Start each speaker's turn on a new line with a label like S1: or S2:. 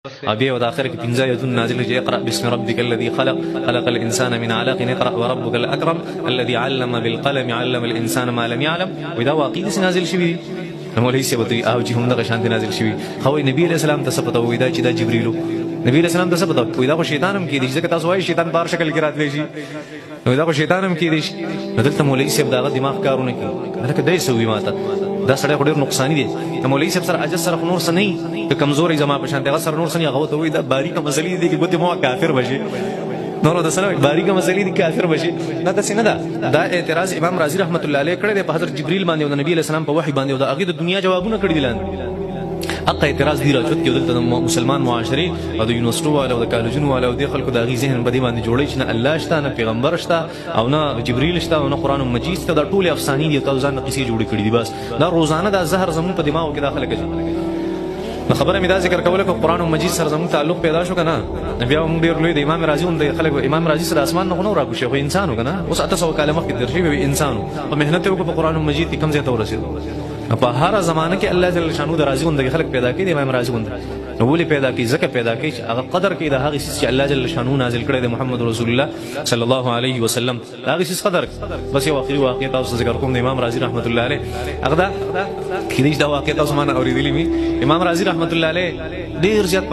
S1: ابي او اخر کې پنځه یذون نازل چې اقرا بسم ربک الذي خلق خلق الانسان من علق اقرا وربك الاكرم الذي علم بالقلم علم الانسان ما لم يعلم واذا واقع نازل شوی مولوی سی وتی او چې هم د شانت نازل شوی خو نبی علیہ السلام ته پته وې دا چې دا جبرئیل نبی علیہ السلام ته پته وې دا خو شیطان هم کې دي ځکه تاسو وايي شیطان بار شکل کې راتلی شي نو دا خو شیطان هم کې دي دلته مولوی سی دا دماغ کارونه کوي لکه دای سوي ماته دا سړی خو ډېر نقصاني دی د مولوي صاحب سره عجز سره نور څه نه که کمزوري زما په شان دی هغه سره نور څه نه هغه ته وایي دا باریکه مسلې دي چې ګوتې مو کافر بشي نور د سره باریکه مسلې دي کافر بشي نه داسې نه ده دا اعتراض امام رازي رحمت الله علیه کړی دی په حضرت جبرئیل باندې او د نبی علیه السلام په وحي باندې او د هغې د دنیا جوابونه کړي دي لاندې حق اعتراض دی راځي چې دلته مسلمان معاشري او د یونیورسيټو والو د کالجونو والو د خلکو د غي ذهن په دې باندې جوړی چې نه الله شته نه پیغمبر شته او نه جبرئیل شته او نه قران مجید شته دا ټول افسانې دي او ځان قصې جوړې کړې دي بس دا روزانه دا زهر زمون په دماغ کې داخله کوي خبره مې دا ذکر کوله چې قران مجید سره زمون تعلق پیدا شو کنه بیا موږ ډیر لوی د امام رازي هم د خلکو امام رازي سره اسمان نه راکو شي خو انسانو کنه اوس 800 کاله مخکې درشي به انسانو په مهنت وکړو په قران مجید کې کم ځای ته ورسېدو په هر زمانه کې الله جل شانو د رازي غوندې خلک پیدا کړي د امام رازي غوندې نو ولې پیدا کړي ځکه پیدا کړي چې هغه قدر کوي د هغه چې الله جل شانو نازل کړی د محمد رسول الله صلی الله علیه وسلم هغه چې قدر بس یو اخري واقعه تاسو ذکر کوم د امام رازي رحمت الله علیه هغه دا کله دا واقعه تاسو ما نه اوریدلې می امام رازي رحمت الله علیه ډیر زیات